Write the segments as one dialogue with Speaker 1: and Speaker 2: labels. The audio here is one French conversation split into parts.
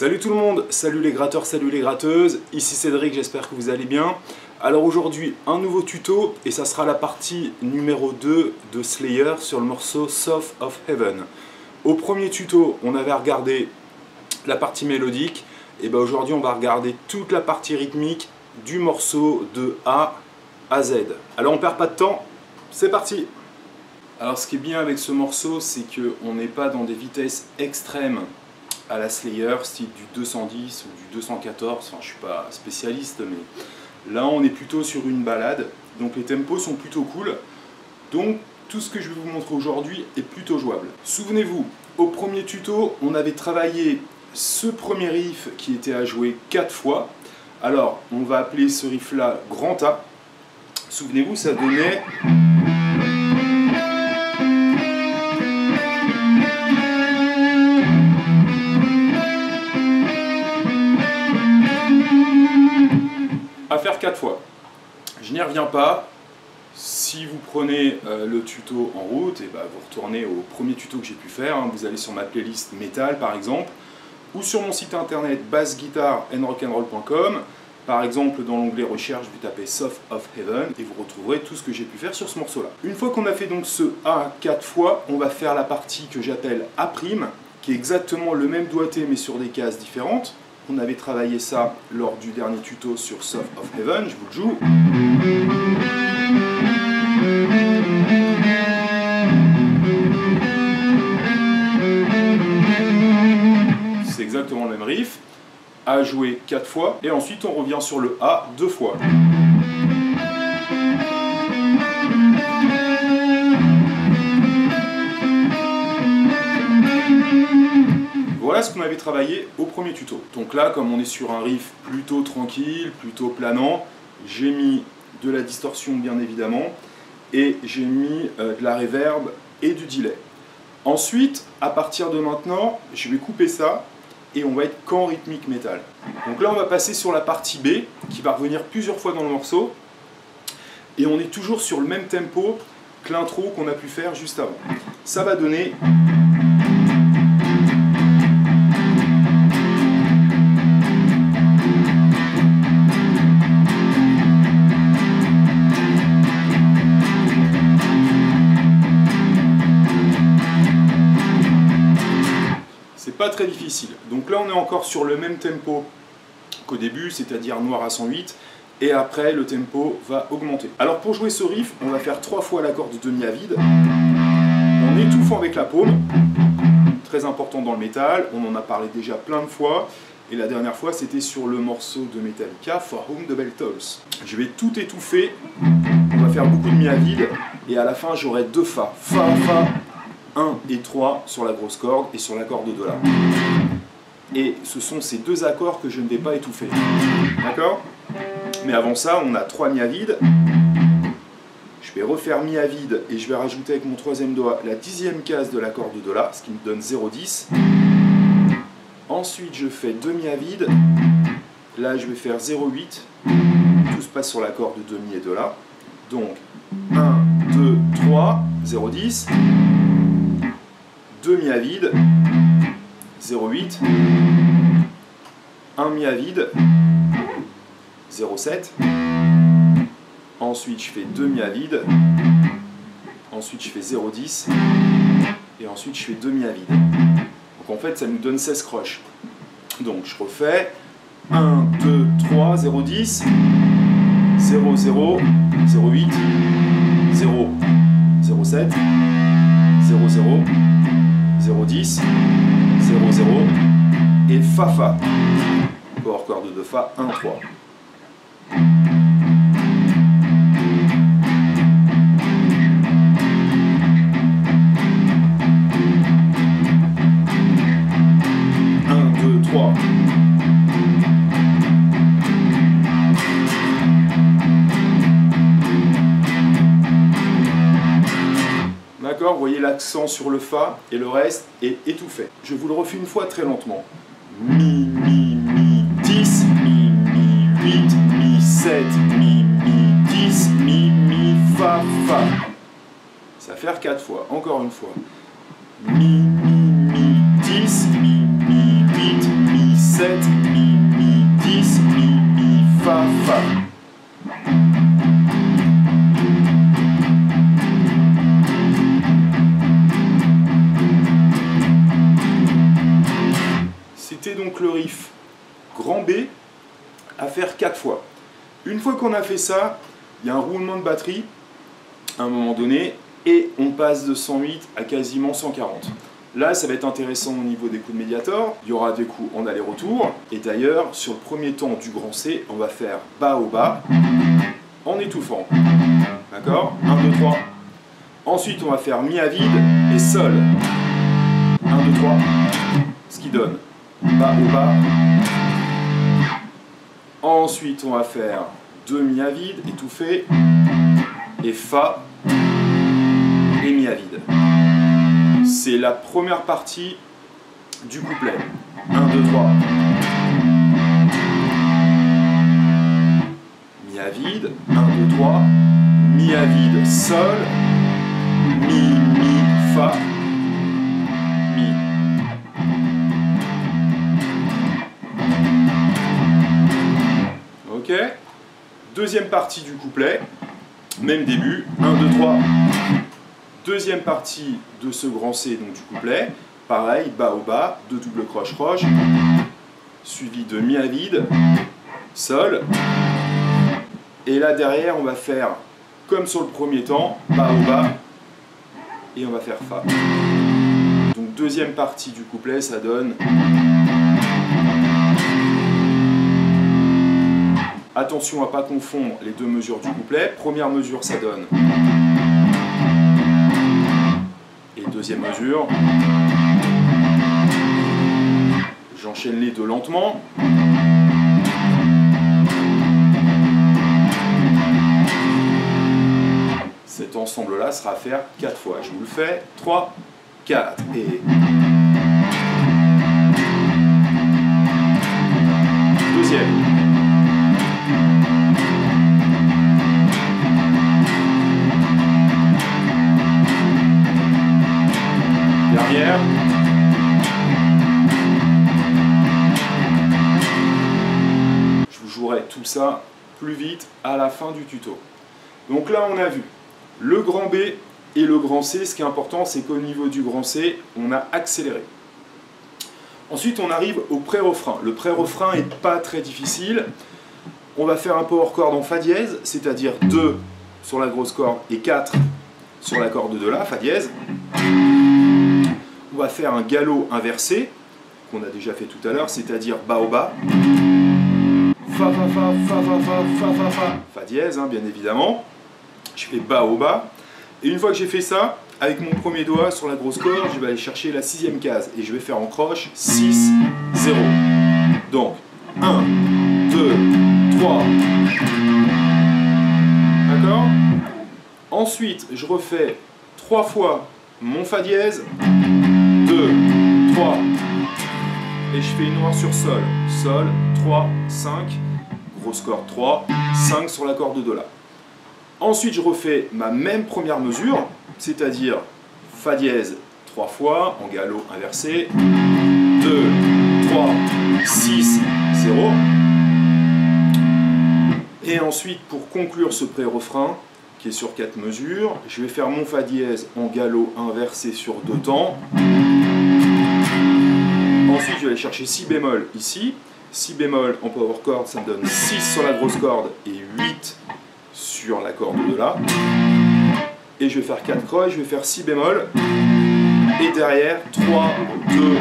Speaker 1: Salut tout le monde, salut les gratteurs, salut les gratteuses, ici Cédric, j'espère que vous allez bien. Alors aujourd'hui, un nouveau tuto, et ça sera la partie numéro 2 de Slayer sur le morceau South of Heaven. Au premier tuto, on avait regardé la partie mélodique, et bien aujourd'hui on va regarder toute la partie rythmique du morceau de A à Z. Alors on perd pas de temps, c'est parti! Alors ce qui est bien avec ce morceau, c'est qu'on n'est pas dans des vitesses extrêmes à la Slayer, style du 210 ou du 214, enfin je suis pas spécialiste, mais là on est plutôt sur une balade, donc les tempos sont plutôt cool, donc tout ce que je vais vous montrer aujourd'hui est plutôt jouable. Souvenez-vous, au premier tuto, on avait travaillé ce premier riff qui était à jouer 4 fois, alors on va appeler ce riff là grand A, souvenez-vous ça donnait... à faire 4 fois. Je n'y reviens pas. Si vous prenez le tuto en route, et vous retournez au premier tuto que j'ai pu faire, hein, vous allez sur ma playlist métal par exemple, ou sur mon site internet bassguitarandrock'n'roll.com. Par exemple, dans l'onglet recherche, vous tapez South of Heaven et vous retrouverez tout ce que j'ai pu faire sur ce morceau-là. Une fois qu'on a fait donc ce A 4 fois, on va faire la partie que j'appelle A', qui est exactement le même doigté mais sur des cases différentes. On avait travaillé ça lors du dernier tuto sur South of Heaven, je vous le joue. C'est exactement le même riff, A joué 4 fois, et ensuite on revient sur le A 2 fois. Voilà ce qu'on avait travaillé au premier tuto. Donc là, comme on est sur un riff plutôt tranquille, plutôt planant, j'ai mis de la distorsion bien évidemment, et j'ai mis de la reverb et du delay. Ensuite, à partir de maintenant, je vais couper ça, et on va être qu'en rythmique métal. Donc là, on va passer sur la partie B, qui va revenir plusieurs fois dans le morceau, et on est toujours sur le même tempo que l'intro qu'on a pu faire juste avant. Ça va donner... pas très difficile. Donc là on est encore sur le même tempo qu'au début, c'est-à-dire noir à 108, et après le tempo va augmenter. Alors pour jouer ce riff, on va faire 3 fois l'accord de demi à vide, en étouffant avec la paume, très important dans le métal, on en a parlé déjà plein de fois, et la dernière fois c'était sur le morceau de Metallica, For Whom the Bell Tolls. Je vais tout étouffer, on va faire beaucoup de mi à vide, et à la fin j'aurai 2 Fa, Fa, Fa, 1 et 3 sur la grosse corde et sur l'accord de Do-La. Et ce sont ces 2 accords que je ne vais pas étouffer. D'accord? Mais avant ça, on a 3 mi à vide. Je vais refaire mi à vide et je vais rajouter avec mon 3e doigt la 10e case de l'accord de Do-La, ce qui me donne 0,10. Ensuite, je fais 2 mi à vide. Là, je vais faire 0,8. Tout se passe sur l'accord de 2 mi et Do-La. Donc, 1, 2, 3, 0,10. 2 mi à vide, 0,8, 1 mi à vide, 0,7, ensuite je fais 2 mi à vide, ensuite je fais 0,10, et ensuite je fais 2 mi à vide. Donc en fait ça nous donne 16 croches. Donc je refais 1, 2, 3, 0,10, 0, 0, 0,8, 0, 0,7, 0, 0, 0,10, 0, 0 et Fa Fa. Power chord de Fa, 1, 3. D'accord, vous voyez l'accent sur le Fa et le reste est étouffé. Je vous le refais une fois très lentement. Mi, mi, mi, 10, mi, mi, 8, mi, 7, mi, mi, 10, mi, mi, Fa, Fa. Ça va faire 4 fois, encore une fois. Mi, mi, mi, 10, mi, mi, 8, mi, 7. 7, mi, mi, 10, mi, mi, fa, fa. C'était donc le riff grand B à faire 4 fois. Une fois qu'on a fait ça, il y a un roulement de batterie à un moment donné et on passe de 108 à quasiment 140. Là, ça va être intéressant au niveau des coups de médiator. Il y aura des coups en aller-retour. Et d'ailleurs, sur le premier temps du grand C, on va faire bas au bas en étouffant. D'accord? 1, 2, 3. Ensuite, on va faire mi à vide et sol. 1, 2, 3. Ce qui donne bas au bas. Ensuite, on va faire 2 mi à vide, étouffé, et fa et mi à vide. C'est la première partie du couplet. 1, 2, 3. Mi à vide, 1, 2, 3. Mi à vide, sol, mi, mi, fa, mi. Ok. Deuxième partie du couplet, même début, 1, 2, 3. Deuxième partie de ce grand C, donc du couplet, pareil, bas au bas, 2 doubles croche-croche, suivi de mi à vide, sol, et là derrière on va faire, comme sur le premier temps, bas au bas, et on va faire fa. Donc deuxième partie du couplet, ça donne... Attention à ne pas confondre les deux mesures du couplet. Première mesure, ça donne... Et deuxième mesure, j'enchaîne les deux lentement. Cet ensemble-là sera à faire 4 fois. Je vous le fais. 3, 4 et... Deuxième. Dernière. Je vous jouerai tout ça plus vite à la fin du tuto. Donc là, on a vu le grand B et le grand C. Ce qui est important, c'est qu'au niveau du grand C, on a accéléré. Ensuite, on arrive au pré-refrain. Le pré-refrain n'est pas très difficile. On va faire un power chord en fa dièse, c'est-à-dire 2 sur la grosse corde et 4 sur la corde de la, fa dièse. On va faire un galop inversé, qu'on a déjà fait tout à l'heure, c'est-à-dire bas au bas. Fa, fa, fa, fa, fa, fa, fa, fa, fa. Fa dièse, hein, bien évidemment. Je fais bas au bas. Et une fois que j'ai fait ça, avec mon premier doigt sur la grosse corde, je vais aller chercher la 6e case. Et je vais faire en croche 6, 0. Donc, 1, 2, 3. D'accord? Ensuite, je refais 3 fois mon fa dièse. 2, 3. Et je fais une noire sur sol. Sol, 3, 5. Grosse corde 3, 5 sur la corde de la. Ensuite, je refais ma même première mesure, c'est-à-dire fa dièse 3 fois en galop inversé. 2, 3, 6, 0. Et ensuite, pour conclure ce pré-refrain, qui est sur 4 mesures, je vais faire mon fa dièse en galop inversé sur 2 temps. Ensuite, je vais aller chercher si bémol ici. Si bémol en power chord, ça me donne 6 sur la grosse corde et 8 sur la corde de la. Et je vais faire 4 croix, je vais faire si bémol. Et derrière, 3, 2,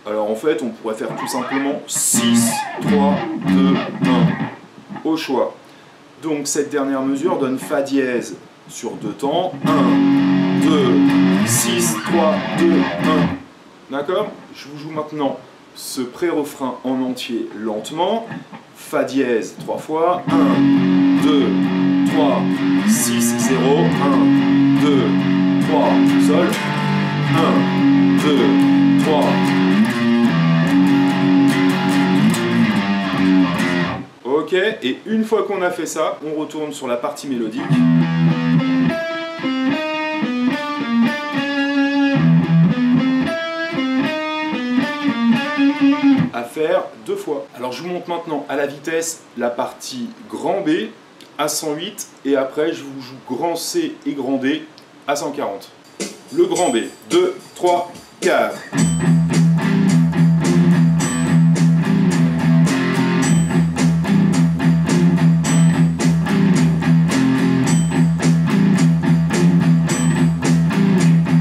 Speaker 1: 1. Alors en fait, on pourrait faire tout simplement 6, 3, 2, 1. Au choix. Donc cette dernière mesure donne fa dièse sur 2 temps. 1, 2, 6, 3, 2, 1. D'accord? Je vous joue maintenant ce pré-refrain en entier lentement. Fa dièse 3 fois. 1, 2, 3, 6, 0. 1, 2, 3, sol. 1, 2, 3. Ok, et une fois qu'on a fait ça, on retourne sur la partie mélodique. faire 2 fois. Alors je vous montre maintenant à la vitesse la partie grand B à 108 et après je vous joue grand C et grand D à 140. Le grand B, 2, 3, 4.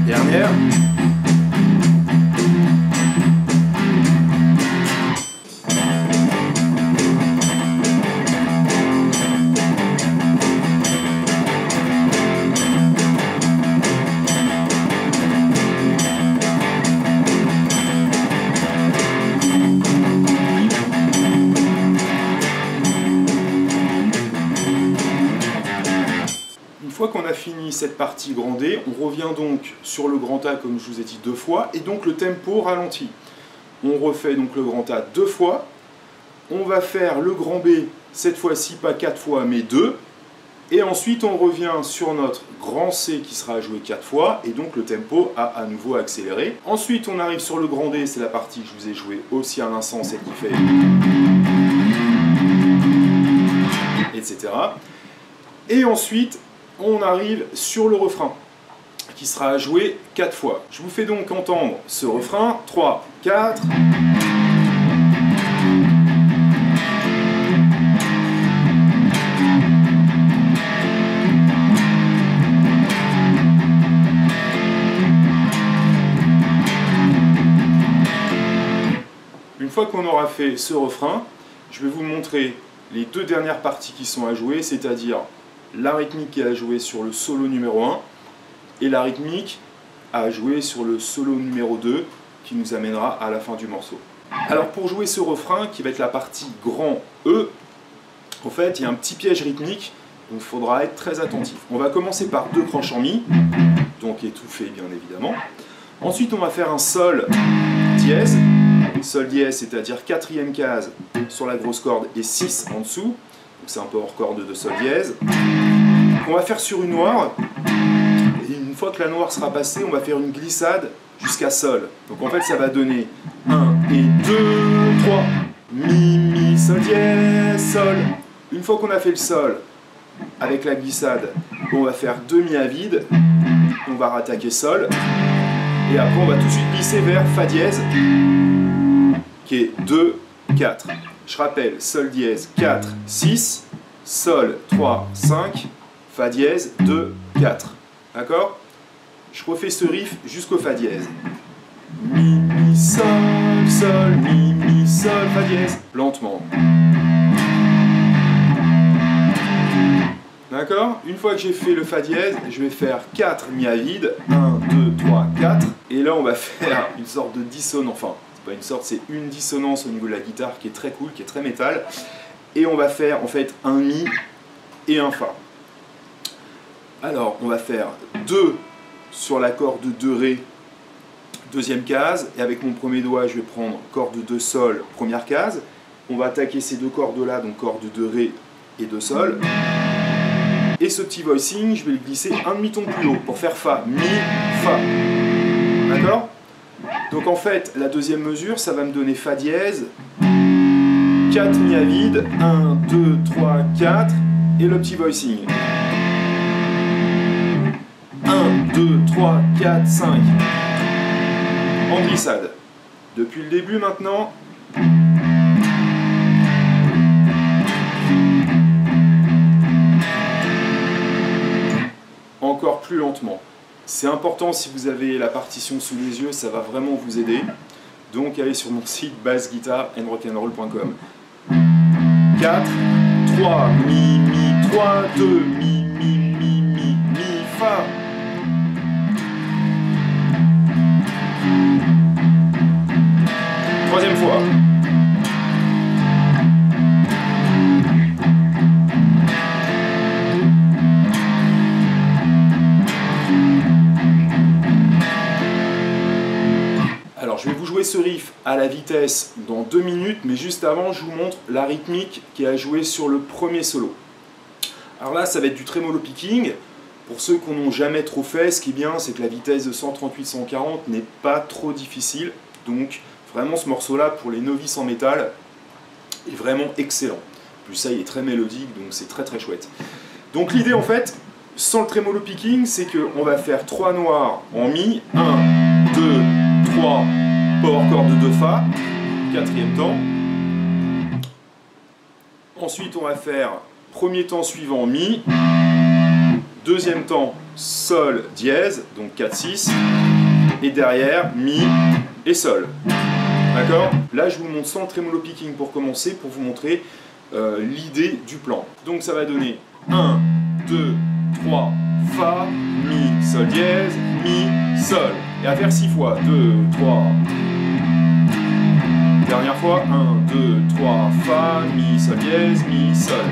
Speaker 1: Dernière. Une fois qu'on a fini cette partie grand D, on revient donc sur le grand A comme je vous ai dit 2 fois, et donc le tempo ralentit. On refait donc le grand A 2 fois, on va faire le grand B, cette fois-ci pas 4 fois mais 2, et ensuite on revient sur notre grand C qui sera joué 4 fois, et donc le tempo a à nouveau accéléré. Ensuite on arrive sur le grand D, c'est la partie que je vous ai jouée aussi à l'instant, celle qui fait... etc. Et ensuite, on arrive sur le refrain, qui sera joué 4 fois. Je vous fais donc entendre ce refrain, 3, 4... Une fois qu'on aura fait ce refrain, je vais vous montrer les 2 dernières parties qui sont à jouer, c'est-à-dire la rythmique qui est à jouer sur le solo numéro 1 et la rythmique à jouer sur le solo numéro 2 qui nous amènera à la fin du morceau. Alors pour jouer ce refrain qui va être la partie grand E, en fait il y a un petit piège rythmique, donc il faudra être très attentif. On va commencer par 2 croches en mi, donc étouffé bien évidemment. Ensuite on va faire un sol dièse, sol dièse c'est-à-dire 4e case sur la grosse corde et 6 en dessous, donc c'est un peu hors corde de sol dièse. On va faire sur une noire, et une fois que la noire sera passée, on va faire une glissade jusqu'à sol. Donc en fait ça va donner 1 et 2, 3, mi, mi, sol dièse, sol. Une fois qu'on a fait le sol, avec la glissade, on va faire 2 mi à vide, on va rattaquer sol, et après on va tout de suite glisser vers fa dièse, qui est 2, 4. Je rappelle, sol dièse 4, 6, sol 3, 5, fa dièse 2, 4. D'accord? Je refais ce riff jusqu'au fa dièse. Mi, mi, sol, sol, mi, mi, sol, fa dièse. Lentement. D'accord? Une fois que j'ai fait le fa dièse, je vais faire 4 mi à vide. 1, 2, 3, 4. Et là, on va faire une sorte de dissonance. Enfin, c'est pas une sorte, c'est une dissonance au niveau de la guitare qui est très cool, qui est très métal. Et on va faire en fait un mi et un fa. Alors, on va faire 2 sur la corde de Ré, 2e case. Et avec mon premier doigt, je vais prendre corde de Sol, 1re case. On va attaquer ces 2 cordes-là, donc corde de Ré et de Sol. Et ce petit voicing, je vais le glisser un demi-ton plus haut pour faire Fa, Mi, Fa. D'accord? Donc en fait, la 2e mesure, ça va me donner Fa dièse, 4 mi à vide, 1, 2, 3, 4, et le petit voicing. 1, 2, 3, 4, 5. En glissade. Depuis le début maintenant. Encore plus lentement. C'est important si vous avez la partition sous les yeux, ça va vraiment vous aider. Donc allez sur mon site bassguitarandrock'n'roll.com. 4, 3, mi, mi, 3, 2, mi, mi, mi, mi, mi, fa. Troisième fois. Alors je vais vous jouer ce riff à la vitesse dans 2 minutes, mais juste avant je vous montre la rythmique qui est à jouer sur le premier solo. Alors là ça va être du tremolo picking. Pour ceux qui n'ont jamais trop fait, ce qui est bien c'est que la vitesse de 138-140 n'est pas trop difficile, donc Vraiment, ce morceau-là, pour les novices en métal, est vraiment excellent. Plus ça, il est très mélodique, donc c'est très très chouette. Donc l'idée, en fait, sans le tremolo picking, c'est qu'on va faire 3 noirs en mi, 1, 2, 3, power chord de 2 Fa, 4e temps. Ensuite, on va faire premier temps suivant mi, deuxième temps sol dièse, donc 4-6, et derrière mi et sol. D'accord? Là, je vous montre sans le tremolo picking pour commencer, pour vous montrer l'idée du plan. Donc ça va donner 1, 2, 3, Fa, Mi, Sol dièse, Mi, Sol. Et à faire 6 fois. 2, 3. Dernière fois. 1, 2, 3, Fa, Mi, Sol dièse, Mi, Sol.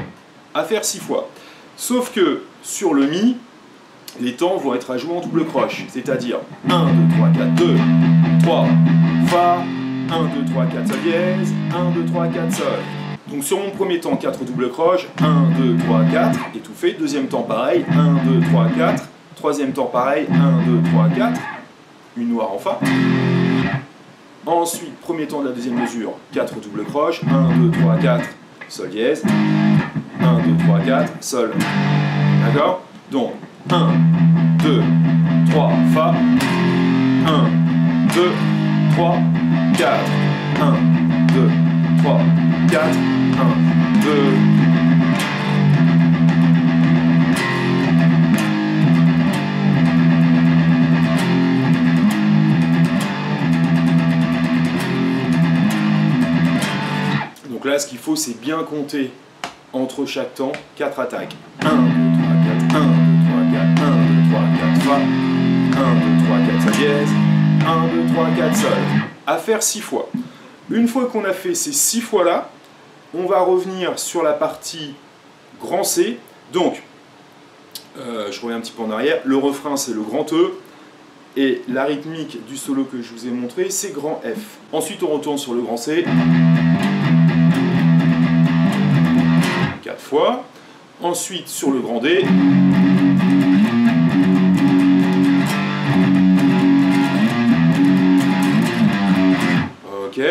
Speaker 1: À faire 6 fois. Sauf que sur le Mi, les temps vont être à jouer en double croche. C'est-à-dire 1, 2, 3, 4, 2, 3, Fa, 1, 2, 3, 4, Sol dièse, 1, 2, 3, 4, Sol. Donc sur mon premier temps, 4 double croche, 1, 2, 3, 4, étouffé. Deuxième temps, pareil, 1, 2, 3, 4. Troisième temps, pareil, 1, 2, 3, 4. Une noire en Fa. Ensuite, premier temps de la deuxième mesure, 4 double croche, 1, 2, 3, 4, Sol dièse. 1, 2, 3, 4, Sol. D'accord? Donc, 1, 2, 3, Fa. 1, 2, 3, 4. 1, 2, 3, 4, 1, 2. Donc là, ce qu'il faut, c'est bien compter entre chaque temps 4 attaques. 1, 2, 3, 4, 1, 2, 3, 4, 1, 2, 3, 4, Fa. 1, 2, 3, 4, Sol dièse. 1, 2, 3, 4, Sol. À faire 6 fois. Une fois qu'on a fait ces 6 fois-là, on va revenir sur la partie grand C. Donc, je reviens un petit peu en arrière. Le refrain, c'est le grand E. Et la rythmique du solo que je vous ai montré, c'est grand F. Ensuite, on retourne sur le grand C. 4 fois. Ensuite, sur le grand D. Ok.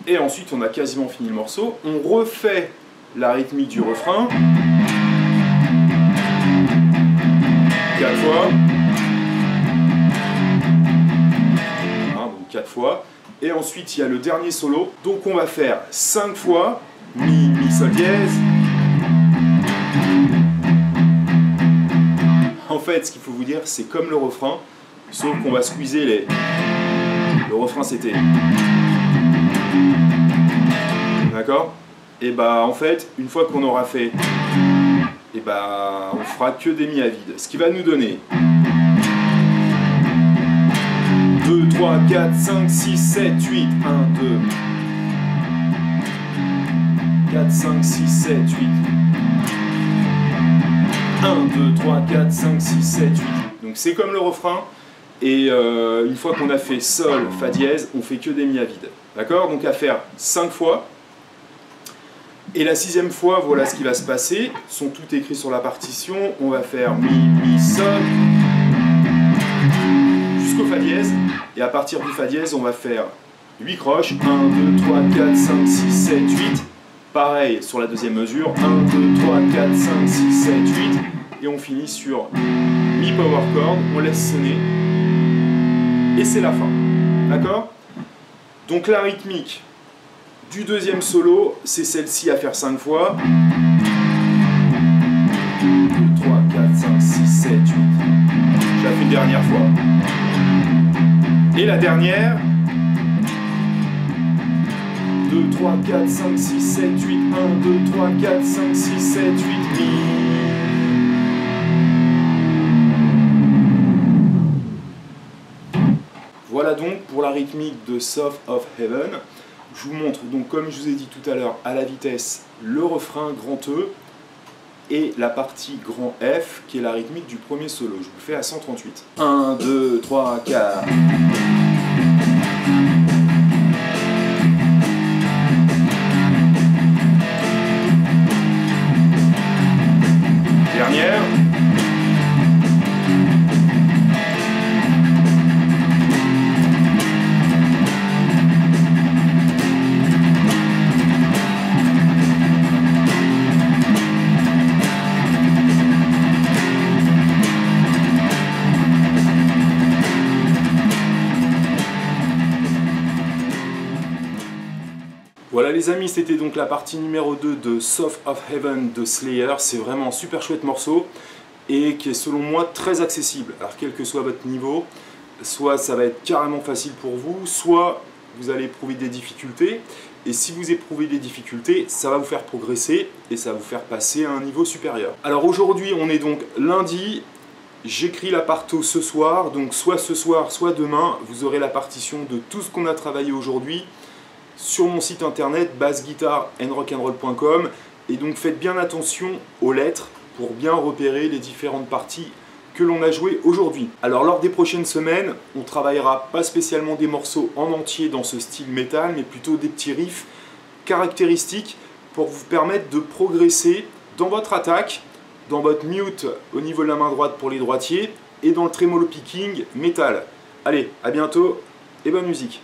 Speaker 1: Et ensuite, on a quasiment fini le morceau. On refait la rythmique du refrain. 4 fois. Donc 4 fois. Et ensuite, il y a le dernier solo. Donc on va faire 5 fois. Mi, Mi, Sol dièse. En fait, ce qu'il faut vous dire, c'est comme le refrain. Sauf qu'on va squeezer les... Le refrain, c'était... D'accord? Et bah en fait, une fois qu'on aura fait, et bah on fera que des mi à vide. Ce qui va nous donner 2, 3, 4, 5, 6, 7, 8, 1, 2, 4, 5, 6, 7, 8. 1, 2, 3, 4, 5, 6, 7, 8. Donc c'est comme le refrain. Et une fois qu'on a fait Sol, Fa dièse, on fait que des mi à vide. D'accord? Donc à faire 5 fois. Et la 6e fois, voilà ce qui va se passer. Ils sont tout écrits sur la partition. On va faire Mi, Mi, Sol, jusqu'au Fa dièse. Et à partir du Fa dièse, on va faire 8 croches. 1, 2, 3, 4, 5, 6, 7, 8. Pareil sur la deuxième mesure. 1, 2, 3, 4, 5, 6, 7, 8. Et on finit sur Mi power chord. On laisse sonner. Et c'est la fin. D'accord? Donc la rythmique du deuxième solo, c'est celle-ci à faire 5 fois. 2, 3, 4, 5, 6, 7, 8. Je la fais une dernière fois. Et la dernière. 2, 3, 4, 5, 6, 7, 8. 1, 2, 3, 4, 5, 6, 7, 8. Voilà donc pour la rythmique de South of Heaven. Je vous montre donc, comme je vous ai dit tout à l'heure, à la vitesse, le refrain grand E et la partie grand F qui est la rythmique du premier solo. Je vous le fais à 138. 1, 2, 3, 4. Dernière. Voilà les amis, c'était donc la partie numéro 2 de South of Heaven de Slayer. C'est vraiment un super chouette morceau et qui est selon moi très accessible. Alors quel que soit votre niveau, soit ça va être carrément facile pour vous, soit vous allez éprouver des difficultés. Et si vous éprouvez des difficultés, ça va vous faire progresser et ça va vous faire passer à un niveau supérieur. Alors aujourd'hui, on est donc lundi. J'écris la parto ce soir, donc soit ce soir, soit demain, vous aurez la partition de tout ce qu'on a travaillé aujourd'hui sur mon site internet bassguitarandrockandroll.com. Et donc faites bien attention aux lettres pour bien repérer les différentes parties que l'on a jouées aujourd'hui. Alors lors des prochaines semaines, on travaillera pas spécialement des morceaux en entier dans ce style métal, mais plutôt des petits riffs caractéristiques pour vous permettre de progresser dans votre attaque, dans votre mute au niveau de la main droite pour les droitiers et dans le tremolo picking métal. Allez, à bientôt et bonne musique.